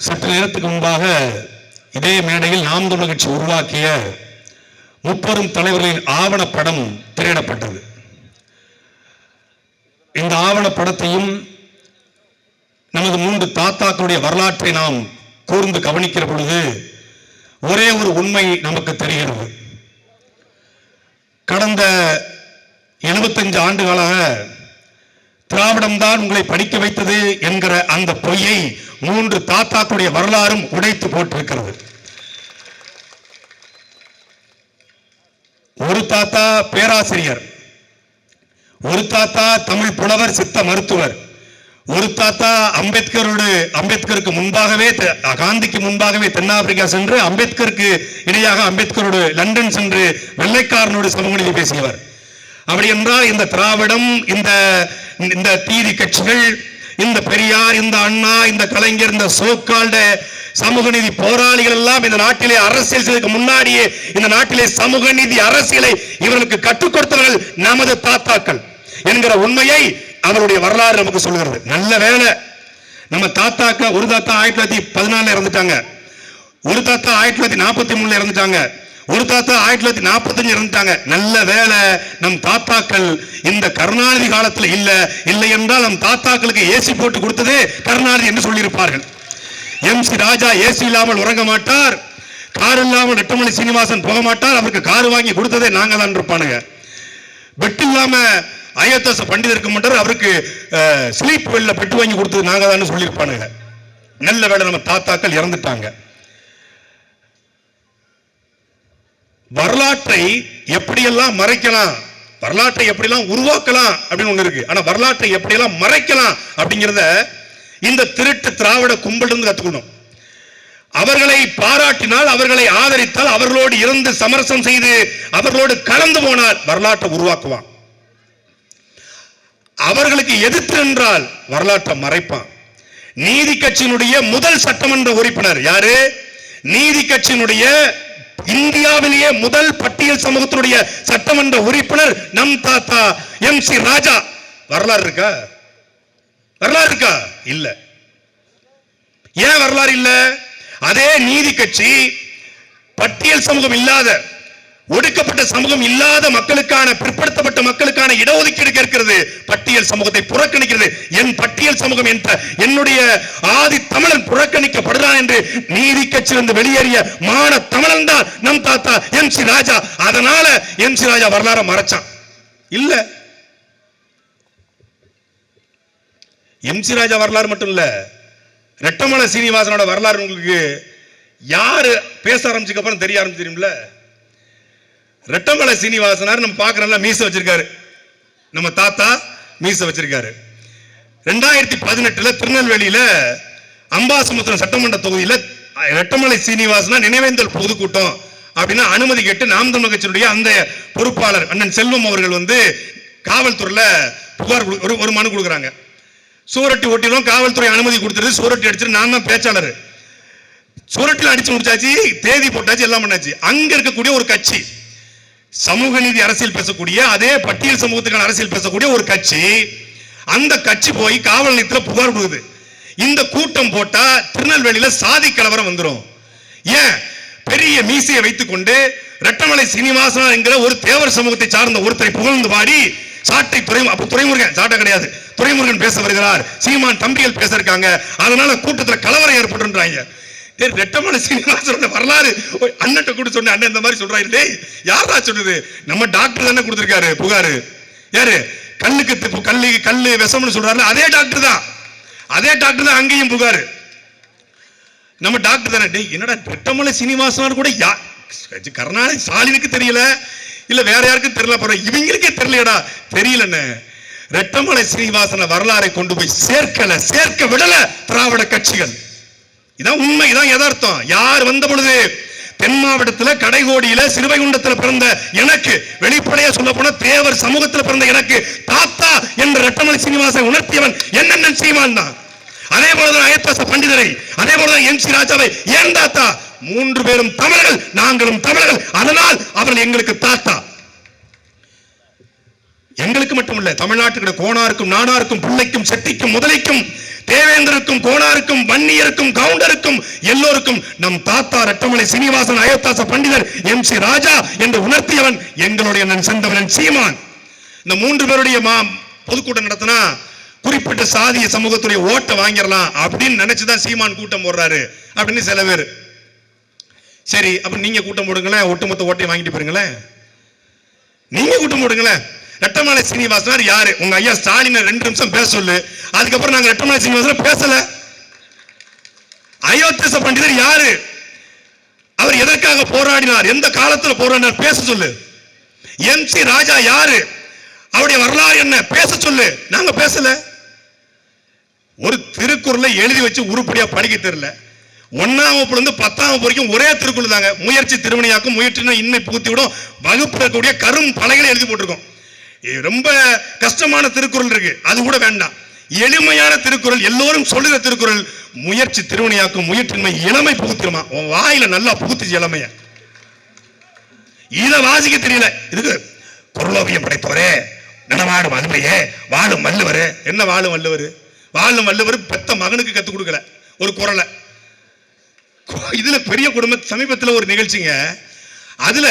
சற்று நேரத்துக்கு முன்பாக இதே மேடையில் நாம் தமிழர் கட்சி உருவாக்கிய முப்பெரும் தலைவர்களின் ஆவணப்படம் திரையிடப்பட்டது. இந்த ஆவணப்படத்தையும் நமது 3 தாத்தாக்களுடைய வரலாற்றை நாம் கூர்ந்து கவனிக்கிற பொழுது ஒரே ஒரு உண்மை நமக்கு தெரிகிறது. கடந்த 75 ஆண்டுகளாக திராவிடம் தான் உங்களை படிக்க வைத்தது என்கிற அந்த பொய்யை 3 தாத்தாக்களுடைய வரலாறும் உடைத்து போட்டிருக்கிறது. ஒரு தாத்தா பேராசிரியர், ஒரு தாத்தா தமிழ் புலவர் சித்த மருத்துவர், ஒரு தாத்தா அம்பேத்கருக்கு முன்பாகவே காந்திக்கு முன்பாகவே தென்னாப்பிரிக்கா சென்று அம்பேத்கருக்கு இணையாக அம்பேத்கரோடு லண்டன் சென்று வெள்ளைக்காரனோடு சமூக நீதி பேசியவர். அப்படி என்றால் இந்த திராவிடம், இந்த தீதி கட்சிகள், இந்த பெரியார், இந்த அண்ணா, இந்த கலைஞர், இந்த சோக்கால்ட சமூக நீதி போராளிகள் எல்லாம் இந்த நாட்டிலே அரசியல் செய்வதற்கு முன்னாடியே இந்த நாட்டிலே சமூக நீதி அரசியலை இவர்களுக்கு கற்றுக் கொடுத்தவர்கள் நமது தாத்தாக்கள் என்கிற உண்மையை அவருடைய வரலாறு நமக்கு சொல்கிறது. நல்ல வேளை நம்ம தாத்தாக்கள், ஒரு தாத்தா 1914 இறந்துட்டாங்க, ஒரு தாத்தா 1943 இறந்துட்டாங்க, ஒரு தாத்தா 1945 இறந்துட்டாங்க. நல்ல வேளை நம் தாத்தாக்கள் இந்த கருணாநிதி காலத்தில் இல்லை என்றால் நம் தாத்தாக்களுக்கு ஏசி போட்டு கொடுத்ததே கருணாநிதி என்று சொல்லியிருப்பார்கள். எம்.சி. ராஜா ஏசி இல்லாமல் உறங்க மாட்டார், கார் இல்லாமல் ரெட்டமலை சீனிவாசன் போக மாட்டார், அவருக்கு கார் வாங்கி கொடுத்ததே நாங்க தான் இருப்பானுங்க. பெட் இல்லாம ஐஎஸ் பண்டிதருக்கு மட்டும் அவருக்கு ஸ்லீப் வெல்ல பெட்டு வாங்கி கொடுத்தது நாங்க தான் சொல்லியிருப்பானுங்க. நல்ல வேளை நம்ம தாத்தாக்கள் இறந்துட்டாங்க. வரலாற்றை எப்படியெல்லாம் மறைக்கலாம், வரலாற்றை எப்படியெல்லாம் உருவாக்கலாம் அப்படின்னு ஒண்ணு இருக்கு. ஆனா வரலாற்றை எப்படியெல்லாம் மறைக்கலாம் அப்படிங்கிறத இந்த திருட்டு திராவிட கும்பல் இருந்து கத்துக்கணும். அவர்களை பாராட்டினால், அவர்களை ஆதரித்தால், அவர்களோடு இருந்து சமரசம் செய்து அவர்களோடு கலந்து போனால் வரலாற்றை உருவாக்குவான். அவர்களுக்கு எதிர்த்து என்றால் வரலாற்றை மறைப்பான். நீதி கட்சியினுடைய முதல் சட்டமன்ற உறுப்பினர் யாரு? நீதி கட்சியினுடைய இந்தியாவிலேயே முதல் பட்டியல் சமூகத்தினுடைய சட்டமன்ற உறுப்பினர் நம் தாத்தா எம்.சி. ராஜா. வரலாறு இருக்கா? வரலாறு இருக்கா? இல்ல. ஏன் வரலாறு இல்ல? அதே நீதி கட்சி பட்டியல் சமூகம் இல்லாத, ஒடுக்கப்பட்ட சமூகம் இல்லாத மக்களுக்கான, பிற்படுத்தப்பட்ட மக்களுக்கான இடஒதுக்கீடு கேட்கிறது, பட்டியல் சமூகத்தை புறக்கணிக்கிறது. என் பட்டியல் சமூகம் என்னுடைய ஆதி தமிழன் புறக்கணிக்கப்படுகிறான் என்று நீதி கட்சியிலிருந்து வெளியேறிய மான தமிழன் தான் நம் தாத்தா எம்.சி. ராஜா. அதனால எம்.சி. ராஜா வரலாறு மறைச்சான். இல்ல, எம்.சி. ராஜா வரலாறு மட்டும் இல்ல, ரெட்டமலை சீனிவாசனோட வரலாறு உங்களுக்கு யாரு பேச ஆரம்பிச்சுக்க அப்புறம் தெரிய ஆரம்பிச்சு தெரியும்ல. ரெட்டமலை சீனிவாசனார் நம்ம பார்க்கறோம்ல, மீச வச்சிருக்காரு, நம்ம தாத்தா மீச வச்சிருக்காரு. 2018 திருநெல்வேலியில அம்பாசமுத்திரம் சட்டமன்ற தொகுதியில ரெட்டமலை சீனிவாசனா நினைவேந்தல் பொதுக்கூட்டம் அப்படின்னா அனுமதி கேட்டு நாம் தமிழர் கட்சியினுடைய அந்த பொறுப்பாளர் அண்ணன் செல்வம் அவர்கள் காவல்துறையில புகார் ஒரு மனு கொடுக்குறாங்க. சூரட்டி ஓட்டிலும் காவல்துறை அனுமதி கொடுத்துருது, சூரட்டி அடிச்சுட்டு நான் தான் பேச்சாளர், சூரட்டில் அடிச்சு முடிச்சாச்சு, தேதி போட்டாச்சு, எல்லாம் பண்ணாச்சு. அங்க இருக்கக்கூடிய ஒரு கட்சி, சமூக நீதி அரசியல் பேசக்கூடிய, அதே பட்டியல் சமூகத்துக்கான அரசியல் பேசக்கூடிய ஒரு கட்சி, அந்த கட்சி போய் காவல் நிலையத்தில் புகார் கொடுக்குது. இந்த கூட்டம் போட்டா திருநெல்வேலியில சாதி கலவரம் வந்துடும். ஏன்? பெரிய மீசையை வைத்துக் கொண்டு ரெட்டமலை சீனிவாசன் என்கிற ஒரு தேவர் சமூகத்தை சார்ந்த ஒருத்தரை புகழ்ந்து பாடி சாட்டை துரைமுருகன், சாட்டை கிடையாது, துரைமுருகன் பேச வருகிறார், சீமான் தம்பிகள் பேச இருக்காங்க, அதனால கூட்டத்தில் கலவரம் ஏற்பட்டுன்றாங்க. ரெட்டமலை சீனிவாசனோட வரலாறு அண்ணன் கூட சொன்ன, அண்ணன் இந்த மாதிரி சொல்றாரு, யாரா சொன்னது? நம்ம டாக்டர் தானே கொடுத்திருக்காரு புகாரு. யாரு? கல்லு விஷம்னு சொல்றாரு, அதே டாக்டர் தான் அங்கேயும் புகாரு, நம்ம டாக்டர் தானே. என்னடா ரெட்டமலை சீனிவாசனார் கூட கருணாநிதி ஸ்டாலினுக்கு தெரியல, இல்ல வேற யாருக்கும் தெரியல, இவங்களுக்கே தெரியலடா. தெரியலன்னு ரெட்டமலை சீனிவாசன வரலாறை கொண்டு போய் சேர்க்க விடல திராவிட கட்சிகள். இதான் உண்மை, இதான் யதார்த்தம். யார் வந்த பொழுது தென் மாவட்டத்தில் கடைகோடியில சிறுவைகுண்டத்தில் பிறந்த எனக்கு, வெளிப்படையா சொல்ல போன தேவர் சமூகத்தில் பிறந்த எனக்கு தாத்தா என்ற ரெட்டமலை சீனிவாசன் உணர்த்தியவன் என்னென்ன சீமான் தான். அதே போலதான் ஐஎஸ் பண்டிதரை, அதே போலதான் எம்.சி. ராஜாவை ஏன் தாத்தா? 3 பேரும் தமிழர்கள், நாங்களும் தமிழர்கள், அதனால் அவர்கள் எங்களுக்கு தாத்தா. எங்களுக்கு மட்டுமல்ல, தமிழ்நாட்டுக்கு கோணாருக்கும் நாடாருக்கும் பிள்ளைக்கும் செட்டிக்கும் முதலைக்கும் தேவேந்திரருக்கும், கோனாருக்கும், வன்னியருக்கும், கவுண்டருக்கும், எல்லோருக்கும் நம் தாத்தா ரெட்டமலை சீனிவாசன், அயோத்தாச பண்டிதர், MC ராஜா என்று உணர்த்தியவன் எங்களுடைய செந்தமிழன் சீமான். இந்த 3 பேருடைய பொதுக்கூட்டம் நடத்தினா குறிப்பிட்ட சாதிய சமூகத்துடைய ஓட்டை வாங்கிடலாம் அப்படின்னு நினைச்சுதான் சீமான் கூட்டம் போடுறாரு அப்படின்னு சில பேர். சரி, அப்ப நீங்க கூட்டம் போடுங்களேன், ஒட்டுமொத்த ஓட்டையை வாங்கிட்டு போறீங்களேன். நீங்க கூட்டம் போடுங்களேன். ரெட்டமலை சீனிவாசனார் யாரு? உங்க ஐயா ஸ்டாலின் 2 நிமிஷம் பேச சொல்லு. அதுக்கப்புறம் நாங்க ரெட்டமலை சீனிவாசன் பேசல. அயோத்தியாச பண்டிதர் யாரு? அவர் எதற்காக போராடினார்? எந்த காலத்தில் போராடினார்? பேச சொல்லு. MC ராஜா யாரு? அவருடைய வரலாறு என்ன? பேச சொல்லு. நாங்க பேசல. ஒரு திருக்குறளை எழுதி வச்சு உருப்படியா படிக்க தெரியல. 1ஆம் வகுப்புல இருந்து 10ஆம் வகுப்பு வரைக்கும் ஒரே திருக்குறள் தாங்க. முயற்சி திருவினையாக்கும், முயற்சினா இன்மை பூத்தி விடும், வகுப்புல கூடிய கரும் பலகைகளை எழுதி போட்டிருக்கோம். ரொம்ப கஷ்டமான திருக்குறள் இருக்கு, அது கூட வேண்டாம். எளிமையான திருக்குறள், எல்லோரும் சொல்லுற திருக்குறள். முயற்சி திருவினையாக்கும், முயற்சின்மை இளமை புகுத்திருமா. உன் வாயில நல்லா புகுத்துச்சு இளமைய. இத வாசிக்க தெரியல. இதுக்கு குரலோவியம் படைத்தவரே, நடமாடும் அதுமையே, வாழும் வள்ளுவர். என்ன வாழும் வள்ளுவர்? வாழும் வள்ளுவர் பெத்த மகனுக்கு கத்துக் கொடுக்கல ஒரு குரலை. இதுல பெரிய குடும்ப சமீபத்தில் ஒரு நிகழ்ச்சிங்க. அதுல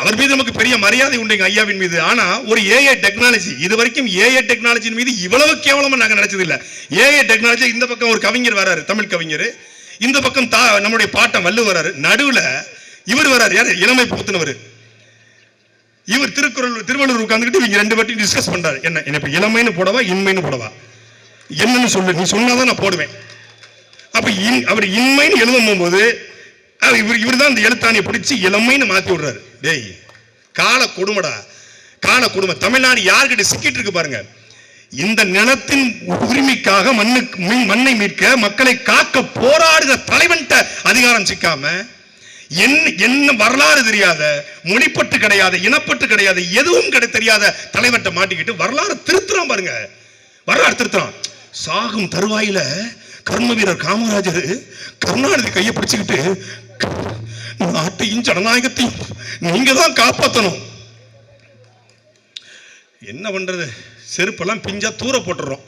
அவர் மீது நமக்கு பெரிய மரியாதை உண்டு ஐயாவின் மீது. ஆனா ஒரு AI டெக்னாலஜி, இது வரைக்கும் AI டெக்னாலஜியின் மீது இவ்வளவு கேவலமா நாங்க நினைச்சது இல்ல. AI டெக்னாலஜி, இந்த பக்கம் ஒரு கவிஞர் வராரு, தமிழ் கவிஞர், இந்த பக்கம் நம்முடைய பாட்டம் வள்ளுவர் வராரு, நடுவுல இவர் வராரு, யாரு? இளமை புகுத்தினவர். இவர் திருவள்ளுவர் உட்கார்ந்துட்டு இவங்க 2 பேர்ட்டையும் டிஸ்கஸ் பண்றாரு. என்ன இப்ப இளமைன்னு போடவா, இன்மைன்னு போடவா? என்னன்னு சொல்லு, நீ சொன்னாதான் நான் போடுவேன். அப்ப அவர் இன்மைன்னு எழுதும் போது இவர் தான் அந்த எழுத்தாணியை பிடிச்சி இளமைன்னு மாத்தி விடுறாரு. டேய், கால கொடுமடா, கால கொடுமை. தமிழ்நாடு யார்கிட்ட சிக்கிட்டு இருக்கு பாருங்க. இந்த நிலத்தின் உரிமைக்காக மண்ணை மீட்க, மக்களை காக்க போராடுகிற தலைவன்ட்ட அதிகாரம் சிக்காம, என்ன வரலாறு தெரியாத, மொழிப்பட்டு கிடையாது, இனப்பட்டு கிடையாது, எதுவும் தெரியாத தலைவர்கிட்ட மாட்டிக்கிட்டு வரலாறு திருத்துறான் பாருங்க. வரலாறு திருத்துறான். சாகும் தருவாயில கர்ம வீரர் காமராஜர் கருணாநிதி கையை பிடிச்சுக்கிட்டு, நாட்டையும் ஜனநாயகத்தையும் நீங்க தான் காப்பாற்றணும். என்ன பண்றது? செருப்பெல்லாம் பிஞ்சா தூர போட்டுறோம்.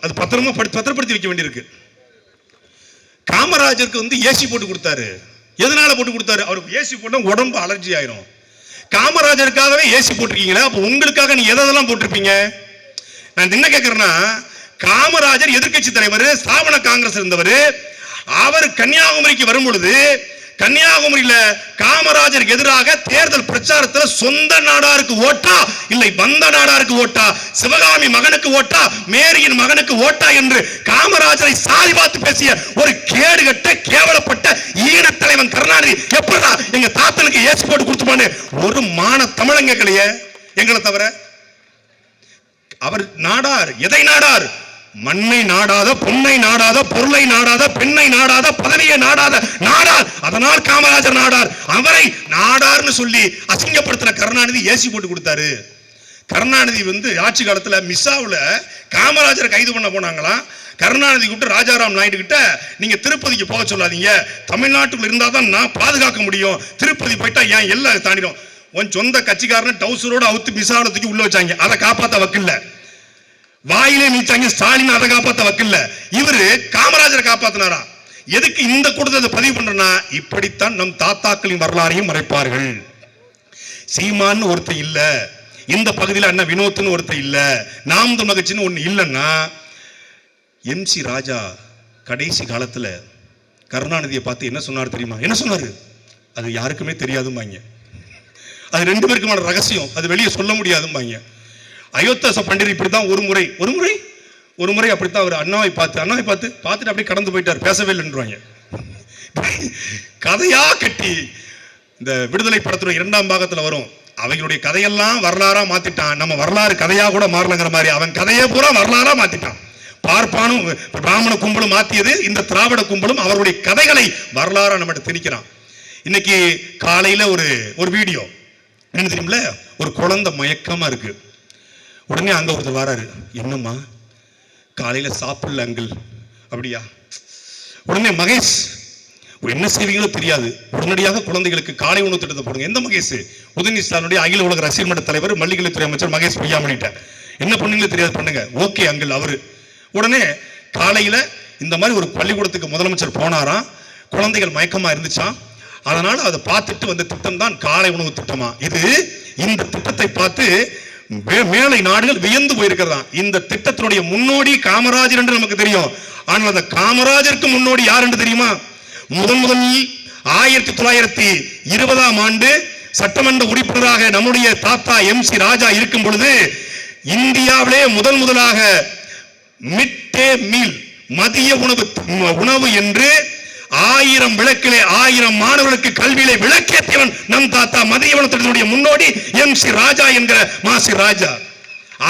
அது பத்திரமா பத்திரப்படுத்தி வைக்க வேண்டியிருக்கு. காமராஜருக்கு ஏசி போட்டு கொடுத்தாரு. எதனால போட்டு கொடுத்தாரு? அவருக்கு ஏசி போட்டா உடம்பு அலர்ஜி ஆயிரும். காமராஜருக்காகவே ஏசி போட்டிருக்கீங்களா? அப்ப உங்களுக்காக நீ எதெல்லாம் போட்டிருப்பீங்க? நான் என்ன கேட்கிறேன்னா, காமராஜர் எதிர்கட்சி தலைவர், ஸ்தாபன காங்கிரஸ் இருந்தவர். அவர் கன்னியாகுமரிக்கு வரும் பொழுது, கன்னியாகுமரியில காமராஜருக்கு எதிராக தேர்தல் பிரச்சாரத்தில் சொந்த நாடாருக்கு ஓட்டா, இல்லை வந்த நாடாருக்கு ஓட்டா, சிவகாமி மகனுக்கு ஓட்டா, மேரியின் மகனுக்கு ஓட்டா என்று காமராஜரை சாதி பார்த்து பேசிய ஒரு கேடுகட்ட கேவலப்பட்ட ஈன தலைவன் கருணாநிதி எப்படா எங்க தாத்தனுக்கு ஏசி போட்டு கொடுத்துப்பான்னு ஒரு மான தமிழங்க கலைய எங்களை தவிர. அவர் நாடார். எதை நாடார்? மண்ணை நாடாத, பொன்னை நாடாத, பொருளை நாடாத, பெண்ணை நாடாத, பதவியை நாடாத நாடார். அதனால் காமராஜர் நாடார். அவரை நாடார்னு சொல்லி அசிங்கப்படுத்தின கருணாநிதி ஏசி போட்டு கொடுத்தாரு. கருணாநிதி ஆட்சி காலத்துல மிஸ்ஸாவுல காமராஜரை கைது பண்ண போனாங்களாம். கருணாநிதி கூப்பிட்டு ராஜாராம் நாயுடு கிட்ட, நீங்க திருப்பதிக்கு போக சொல்லாதீங்க, தமிழ்நாட்டுக்குள்ள இருந்தா தான் நான் பாதுகாக்க முடியும், திருப்பதி போயிட்டா ஏன் எல்லாம் தாண்டிடும். உன் சொந்த கட்சிக்காரன் டவுசரோட அவுத்து மிஸ்ஸாவோட தூக்கி உள்ள வச்சாங்க. அதை காப்பாத்த வக்கில்ல. வாயிலே நீச்சாங்க ஸ்டாலின், அதை காப்பாத்த வக்கில்ல. இவரு காமராஜரை காப்பாத்தினாரா? எதுக்கு இந்த கூட்டத்தை பதிவு பண்றனா? இப்படித்தான் நம் தாத்தாக்களின் வரலாறையும் மறைப்பார்கள். சீமான்னு ஒருத்தர் இல்ல, இந்த பகுதியில் அண்ணா வினோத்னு ஒருத்தர் இல்ல, நாம் தமிழர் கட்சின்னு ஒண்ணு இல்லைன்னா, MC ராஜா கடைசி காலத்துல கருணாநிதியை பார்த்து என்ன சொன்னார் தெரியுமா? என்ன சொன்னாரு? அது யாருக்குமே தெரியாதும்பாங்க. அது 2 பேருக்குமான ரகசியம், அது வெளியே சொல்ல முடியாதும்பாங்க. அயோத்தாச பண்டிதர் இப்படித்தான் ஒரு முறை அப்படித்தான் அவர் அண்ணாவை பார்த்துட்டு அப்படியே கடந்து போயிட்டார், பேசவே இல்லைன்றாங்க. கதையா கட்டி இந்த விடுதலை படத்துல 2ஆம் பாகத்துல வரும். அவங்களுடைய கதையெல்லாம் வரலாறா மாத்திட்டான். நம்ம வரலாறு கதையா கூட மாறலங்கிற மாதிரி அவன் கதையே பூரா வரலாறா மாத்திட்டான். பார்ப்பானும் பிராமண கும்பலும் மாத்தியது, இந்த திராவிட கும்பலும் அவருடைய கதைகளை வரலாறா நம்ம திணிக்கிறான். இன்னைக்கு காலையில ஒரு வீடியோ என்ன தெரியுமில்ல, ஒரு குழந்தை மயக்கமா இருக்கு. உடனே அங்க ஒருத்தர் வராரு, என்னம்மா காலையில சாப்பிடல அங்கிள்? அப்படியா? உடனே மகேஷ், என்ன செய்வீங்களோ தெரியாது, உடனடியாக குழந்தைகளுக்கு காலை உணவு திட்டத்தை போடுங்க. எந்த மகேஷ்? உதயநிதி ஸ்டாலினுடைய அகில உலக ரசிகர் மன்ற தலைவர், மல்லிகைத்துறை அமைச்சர் மகேஷ் பொய்யாமணிட்ட. என்ன பண்ணுங்களோ தெரியாது, பண்ணுங்க. Okay uncle. அவரு உடனே காலையில இந்த மாதிரி ஒரு பள்ளிக்கூடத்துக்கு முதலமைச்சர் போனாராம். குழந்தைகள் மயக்கமா இருந்துச்சாம். அதனால அதை பார்த்துட்டு வந்த திட்டம் தான் காலை உணவு திட்டமா. இந்த திட்டத்தை பார்த்து மேலை நாடுகள் வியந்து போயிருக்கிறதா. இந்த திட்டத்தினுடைய முன்னோடி காமராஜர் என்று நமக்கு தெரியும். ஆனால் அந்த காமராஜருக்கு முன்னோடி யார் என்று தெரியுமா? முதலில் 1920ஆம் ஆண்டு சட்டமன்ற உறுப்பினராக நம்முடைய தாத்தா MC ராஜா இருக்கும் பொழுது இந்தியாவிலே முதலாக மிட் டே மீல் மதிய உணவு என்று 1000 விளக்கிலே 1000 மாணவர்களுக்கு கல்வியிலே விளக்கேற்றியவன் நம் தாத்தா. மதிய உணவு திட்டத்தினுடைய முன்னோடி MC ராஜா என்கிற மாசி ராஜா.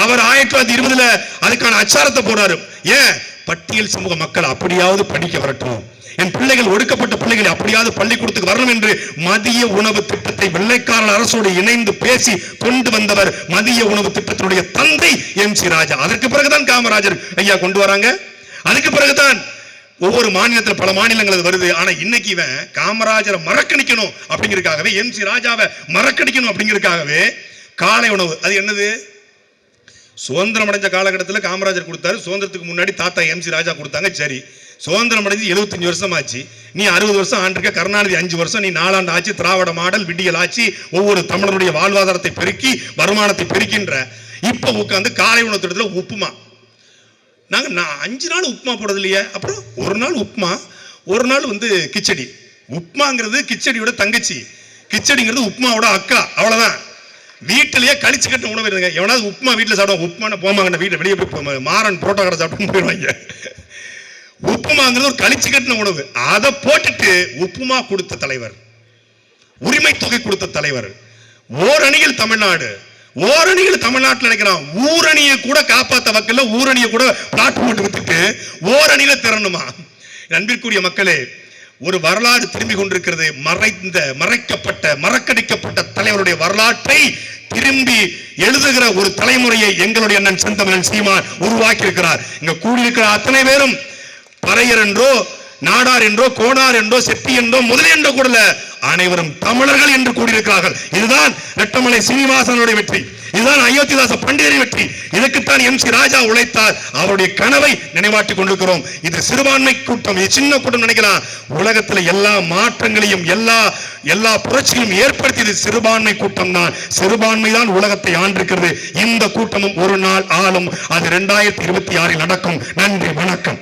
அவர் 1920 அதுக்கான அச்சாரத்தை போறாரு. ஏன்? பட்டியல் சமூக மக்கள் அப்படியாவது படிக்க வரட்டும், என் பிள்ளைகள் ஒடுக்கப்பட்ட பிள்ளைகளை அப்படியாவது பள்ளிக்கூடத்துக்கு வரணும் என்று மதிய உணவு திட்டத்தை வெள்ளைக்காரன் அரசோடு இணைந்து பேசி கொண்டு வந்தவர் மதிய உணவு திட்டத்தினுடைய தந்தை MC ராஜா. அதற்கு பிறகுதான் காமராஜர் ஐயா கொண்டு வராங்க. அதுக்கு பிறகுதான் ஒவ்வொரு மாநிலத்தில் பல மாநிலங்கள் வருது. ஆனா இன்னைக்கு இவன் காமராஜரை மறக்கணிக்கணும் அப்படிங்கிறதுக்காகவே, MC ராஜாவை மறக்கணிக்கணும் அப்படிங்கிறதுக்காகவே காலை உணவு. அது என்னது? சுதந்திரம் அடைஞ்ச காலகட்டத்தில் காமராஜர் கொடுத்தாரு. சுதந்திரத்துக்கு முன்னாடி தாத்தா MC ராஜா கொடுத்தாங்க. சரி, சுதந்திரம் அடைஞ்சு 75 வருஷம் ஆச்சு. நீ 60 வருஷம் ஆண்டிருக்க. கருணாநிதி 5 வருஷம், நீ 4 ஆண்டு ஆச்சு. திராவிட மாடல் விடியல் ஆட்சி, ஒவ்வொரு தமிழருடைய வாழ்வாதாரத்தை பெருக்கி வருமானத்தை பெருக்கின்ற. இப்ப உட்காந்து காலை உணவு திட்டத்தில் உப்புமா. நான் 5 நாள் உப்புமா போடுறது இல்லையே. அப்புறம் ஒரு நாள் உப்புமா, ஒரு நாள் கிச்சடி. உப்புமாங்கிறது கிச்சடியோட தங்கச்சி, கிச்சடிங்கிறது உப்புமாவோட அக்கா. அவ்வளவுதான். வீட்டிலேயே கழிச்சு கட்ட உணவு இருங்க. எவனாவது உப்புமா வீட்டில் சாப்பிடுவோம், உப்புமான போமாங்க வீட்டில் வெளியே போய் மாறன் புரோட்டா கடை சாப்பிட்டு போயிடுவாங்க. உப்புமாங்கிறது ஒரு கழிச்சு கட்டின உணவு. அதை போட்டுட்டு உப்புமா கொடுத்த தலைவர், உரிமை தொகை கொடுத்த தலைவர், ஓரணியில் தமிழ்நாடு, ஓரணியில் தமிழ்நாட்டில் நினைக்கிறான். ஊரணியை கூட காப்பாத்த வக்கல்ல, ஊரணியை கூட பிளாட் போட்டு வித்துட்டு ஓரணியில திறனுமா? அன்பிற்குரிய மக்களே, ஒரு வரலாறு திரும்பி கொண்டிருக்கிறது. மறக்கடிக்கப்பட்ட தலைவருடைய வரலாற்றை திரும்பி எழுதுகிற ஒரு தலைமுறையை எங்களுடைய அண்ணன் செந்தமிழன் சீமான் உருவாக்கி இருக்கிறார். இங்க கூடியிருக்கிற அத்தனை பேரும் பறையர் என்றோ, நாடார் என்றோ, கோடார் என்றோ, செட்டி என்றோ, முதலி என்றோ கூட அனைவரும் தமிழர்கள் என்று கூடியிருக்கிறார்கள். இதுதான் ரெட்டமலை சீனிவாசனுடைய வெற்றி, இதுதான் அயோத்திதாச பண்டிதரின் வெற்றி. இதுக்குத்தான் MC ராஜா உழைத்தார். அவருடைய கனவை நினைவாட்டிக் கொண்டிருக்கிறோம். இது சிறுபான்மை கூட்டம், இது சின்ன கூட்டம் நினைக்கலாம். உலகத்தில் எல்லா மாற்றங்களையும் எல்லா புரட்சியும் ஏற்படுத்தியது சிறுபான்மை கூட்டம் தான். சிறுபான்மை தான் உலகத்தை ஆண்டிருக்கிறது. இந்த கூட்டமும் ஒரு நாள் ஆளும். அது 2026 நடக்கும். நன்றி, வணக்கம்.